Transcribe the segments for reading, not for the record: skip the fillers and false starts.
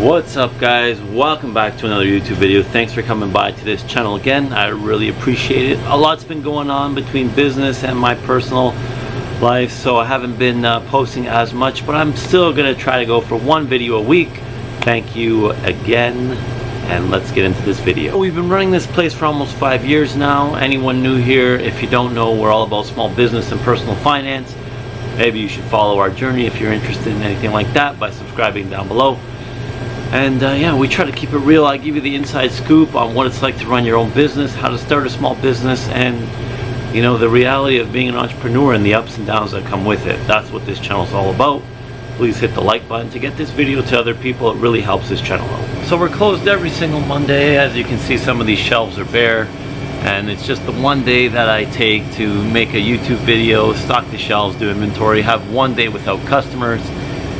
What's up, guys? Welcome back to another YouTube video. Thanks for coming by to this channel again. I really appreciate it. A lot's been going on between business and my personal life, so I haven't been posting as much, but I'm still gonna try to go for one video a week. Thank you again, and let's get into this video. We've been running this place for almost 5 years now. Anyone new here, if you don't know, we're all about small business and personal finance. Maybe you should follow our journey if you're interested in anything like that by subscribing down below. And yeah, we try to keep it real. I give you the inside scoop on what it's like to run your own business, how to start a small business, and you know, the reality of being an entrepreneur and the ups and downs that come with it. That's what this channel is all about. Please hit the like button to get this video to other people. It really helps this channel out. So we're closed every single Monday. As you can see, some of these shelves are bare, and it's just the one day that I take to make a YouTube video, stock the shelves, do inventory, have one day without customers.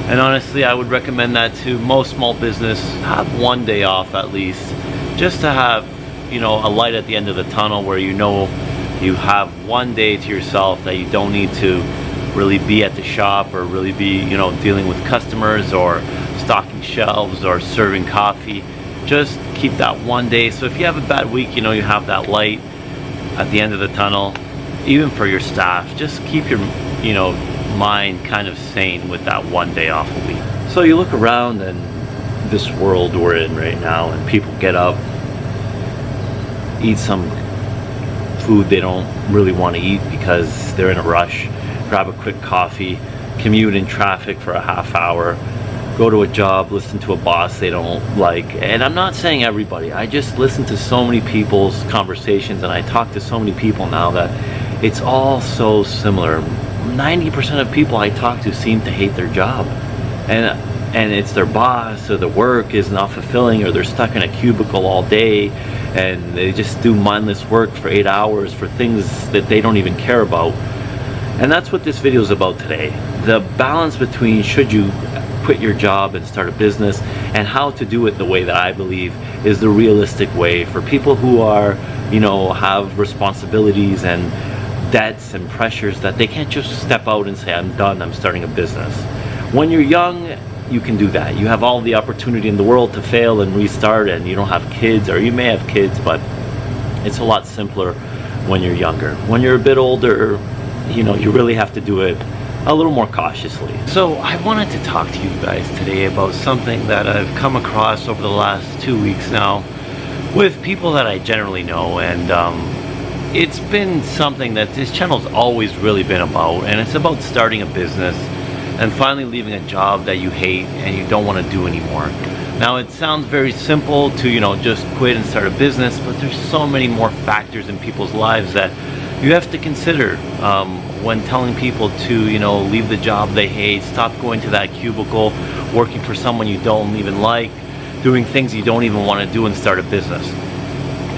And honestly, I would recommend that to most small business. Have one day off at least, just to have, you know, a light at the end of the tunnel where you know you have one day to yourself, that you don't need to really be at the shop or really be, you know, dealing with customers or stocking shelves or serving coffee. Just keep that one day. So if you have a bad week, you know, you have that light at the end of the tunnel. Even for your staff, just keep your, you know, mind kind of sane with that one day off a week. So you look around and this world we're in right now, and people get up, eat some food they don't really want to eat because they're in a rush, grab a quick coffee, commute in traffic for a half hour, go to a job, listen to a boss they don't like. And I'm not saying everybody, I just listen to so many people's conversations, and I talk to so many people now that it's all so similar. 90% of people I talk to seem to hate their job, and it's their boss, or the work is not fulfilling, or they're stuck in a cubicle all day and they just do mindless work for 8 hours for things that they don't even care about. And that's what this video is about today. The balance between should you quit your job and start a business, and how to do it the way that I believe is the realistic way for people who are, you know, have responsibilities and debts and pressures that they can't just step out and say, I'm done, I'm starting a business. When you're young, you can do that. You have all the opportunity in the world to fail and restart, and you don't have kids, or you may have kids, but it's a lot simpler when you're younger. When you're a bit older, you know, you really have to do it a little more cautiously. So I wanted to talk to you guys today about something that I've come across over the last 2 weeks now with people that I generally know, and it's been something that this channel's always really been about, and it's about starting a business and finally leaving a job that you hate and you don't want to do anymore. Now, it sounds very simple to, you know, just quit and start a business, but there's so many more factors in people's lives that you have to consider when telling people to, you know, leave the job they hate, stop going to that cubicle, working for someone you don't even like, doing things you don't even want to do, and start a business.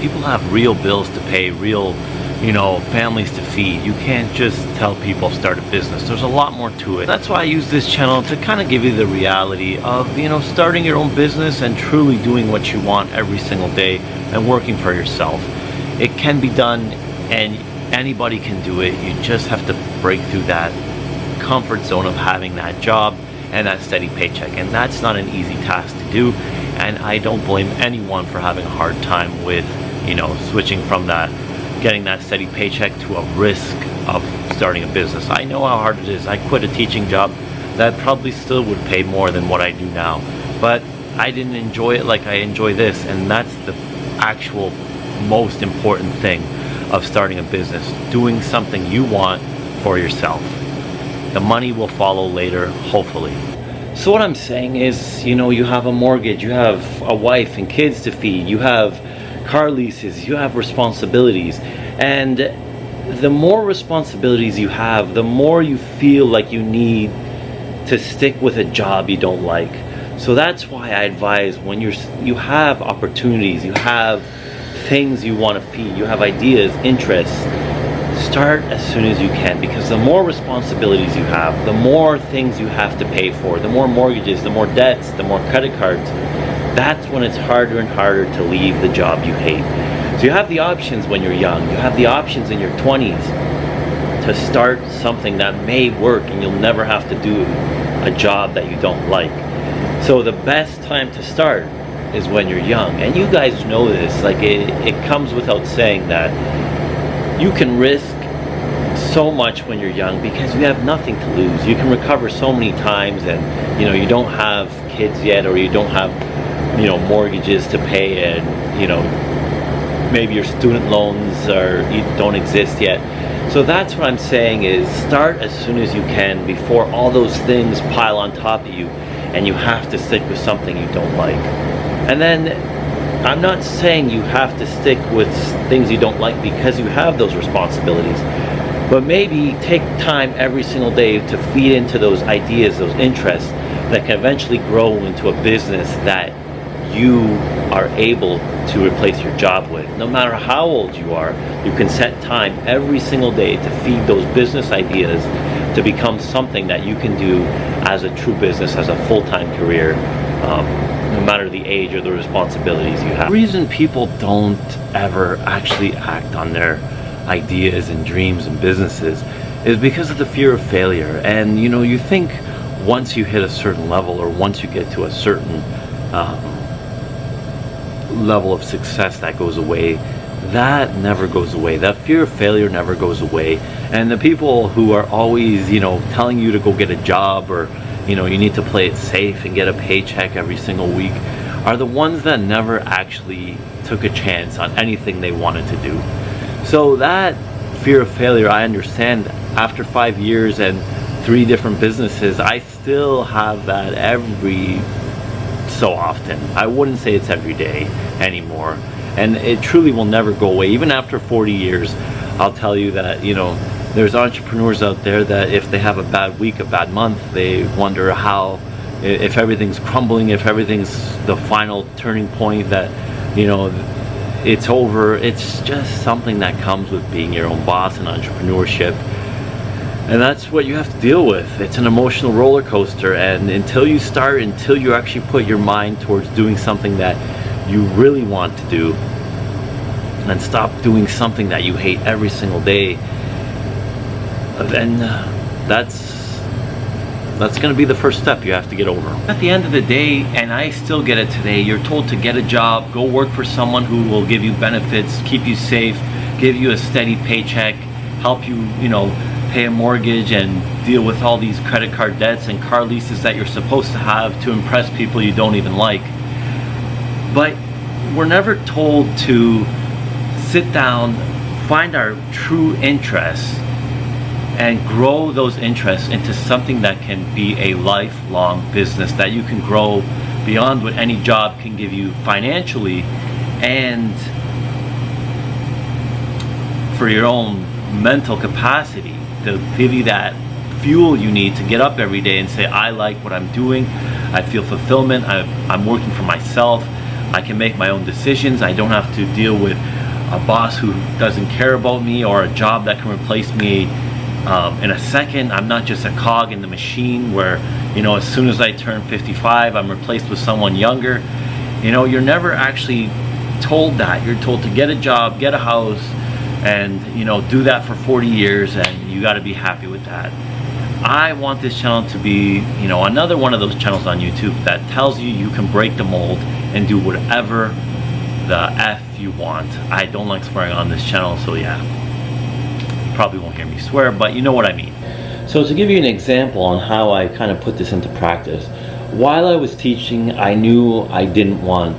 People have real bills to pay, real, you know, families to feed. You can't just tell people start a business. There's a lot more to it. That's why I use this channel, to kind of give you the reality of, you know, starting your own business and truly doing what you want every single day and working for yourself. It can be done, and anybody can do it. You just have to break through that comfort zone of having that job and that steady paycheck, and that's not an easy task to do. And I don't blame anyone for having a hard time with, you know, switching from that, getting that steady paycheck, to a risk of starting a business. I know how hard it is. I quit a teaching job that probably still would pay more than what I do now, but I didn't enjoy it like I enjoy this, and that's the actual most important thing of starting a business, doing something you want for yourself. The money will follow later, hopefully. So what I'm saying is, you know, you have a mortgage, you have a wife and kids to feed, you have car leases, you have responsibilities, and the more responsibilities you have, the more you feel like you need to stick with a job you don't like. So that's why I advise, when you have opportunities, you have things you want to feed, you have ideas, interests, start as soon as you can, because the more responsibilities you have, the more things you have to pay for, the more mortgages, the more debts, the more credit cards. That's when it's harder and harder to leave the job you hate. So you have the options when you're young, you have the options in your 20s to start something that may work, and you'll never have to do a job that you don't like. So the best time to start is when you're young. And you guys know this, like it comes without saying that you can risk so much when you're young because you have nothing to lose. You can recover so many times, and you don't have kids yet, or you don't have mortgages to pay, and maybe your student loans don't exist yet. So that's what I'm saying, is start as soon as you can before all those things pile on top of you and you have to stick with something you don't like. And then I'm not saying you have to stick with things you don't like because you have those responsibilities, but maybe take time every single day to feed into those ideas, those interests that can eventually grow into a business that you are able to replace your job with. No matter how old you are, you can set time every single day to feed those business ideas to become something that you can do as a true business, as a full-time career, no matter the age or the responsibilities you have. The reason people don't ever actually act on their ideas and dreams and businesses is because of the fear of failure. And you think once you hit a certain level, or once you get to a certain level of success, that goes away. That never goes away. That fear of failure never goes away. And the people who are always telling you to go get a job, or you need to play it safe and get a paycheck every single week, are the ones that never actually took a chance on anything they wanted to do. So that fear of failure, I understand. After 5 years and 3 different businesses, I still have that every so often. I wouldn't say it's every day anymore, and it truly will never go away. Even after 40 years, I'll tell you that there's entrepreneurs out there that if they have a bad week, a bad month, they wonder how, if everything's crumbling, if everything's the final turning point, that it's over. It's just something that comes with being your own boss and entrepreneurship. And that's what you have to deal with. It's an emotional roller coaster, and until you actually put your mind towards doing something that you really want to do, and stop doing something that you hate every single day, then that's going to be the first step you have to get over. At the end of the day, and I still get it today, you're told to get a job, go work for someone who will give you benefits, keep you safe, give you a steady paycheck, help you, pay a mortgage and deal with all these credit card debts and car leases that you're supposed to have to impress people you don't even like. But we're never told to sit down, find our true interests, and grow those interests into something that can be a lifelong business that you can grow beyond what any job can give you financially, and for your own mental capacity, to give you that fuel you need to get up every day and say, I like what I'm doing, I feel fulfillment, I'm working for myself, I can make my own decisions, I don't have to deal with a boss who doesn't care about me, or a job that can replace me in a second. I'm not just a cog in the machine where as soon as I turn 55 I'm replaced with someone younger. You're never actually told that. You're told to get a job, get a house, and do that for 40 years, and you got to be happy with that. I want this channel to be another one of those channels on YouTube that tells you can break the mold and do whatever the F you want. I don't like swearing on this channel, so yeah, you probably won't hear me swear, but you know what I mean. So to give you an example on how I kind of put this into practice, while I was teaching, I knew I didn't want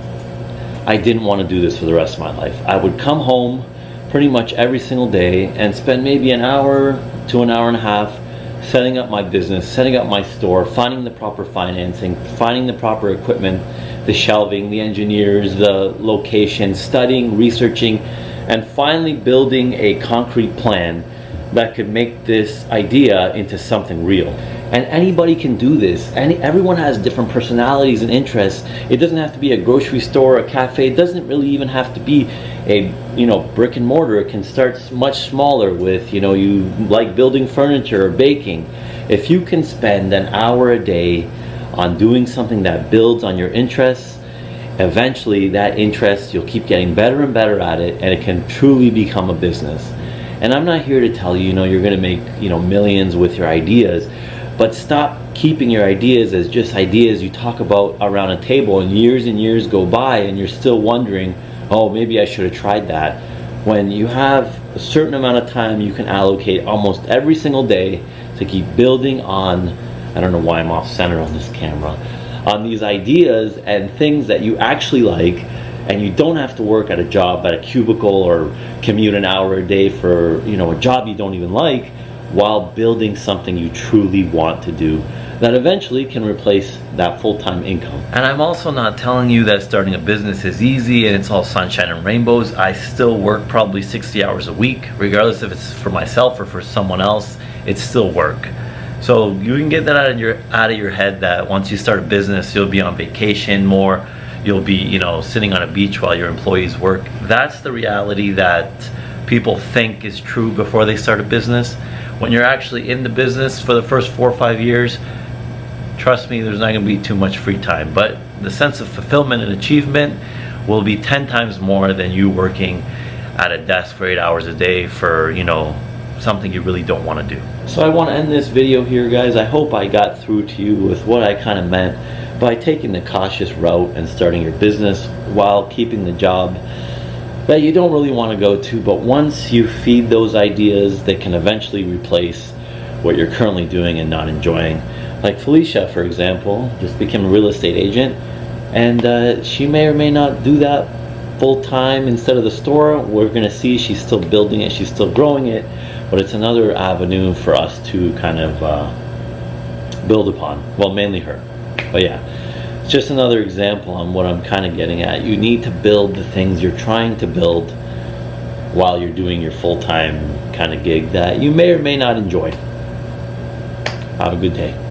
to do this for the rest of my life. I would come home pretty much every single day and spend maybe an hour to an hour and a half setting up my business, setting up my store, finding the proper financing, finding the proper equipment, the shelving, the engineers, the location, studying, researching, and finally building a concrete plan that could make this idea into something real. And anybody can do this. Everyone has different personalities and interests. It doesn't have to be a grocery store, a cafe. It doesn't really even have to be a brick and mortar. It can start much smaller with you like building furniture or baking. If you can spend an hour a day on doing something that builds on your interests, eventually that interest, you'll keep getting better and better at it, and it can truly become a business. And I'm not here to tell you you're going to make millions with your ideas, But stop keeping your ideas as just ideas you talk about around a table, and years go by and you're still wondering, oh, maybe I should have tried that. When you have a certain amount of time you can allocate almost every single day to keep building on, I don't know why I'm off center on this camera, on these ideas and things that you actually like, and you don't have to work at a job at a cubicle or commute an hour a day for, you know, a job you don't even like, while building something you truly want to do that eventually can replace that full-time income. And I'm also not telling you that starting a business is easy and it's all sunshine and rainbows. I still work probably 60 hours a week, regardless if it's for myself or for someone else. It's still work. So you can get that out of your head that once you start a business, you'll be on vacation more, you'll be, you know, sitting on a beach while your employees work. That's the reality that people think is true before they start a business. When you're actually in the business for the first 4 or 5 years, trust me, there's not going to be too much free time, but the sense of fulfillment and achievement will be 10 times more than you working at a desk for 8 hours a day for, you know, something you really don't want to do. So I want to end this video here, guys. I hope I got through to you with what I kind of meant by taking the cautious route and starting your business while keeping the job that you don't really want to go to. But once you feed those ideas, they can eventually replace what you're currently doing and not enjoying. Like Felicia, for example, just became a real estate agent, and she may or may not do that full time instead of the store. We're going to see she's still building it, she's still growing it, but it's another avenue for us to kind of build upon. Well, mainly her, but yeah. It's just another example on what I'm kind of getting at. You need to build the things you're trying to build while you're doing your full-time kind of gig that you may or may not enjoy. Have a good day.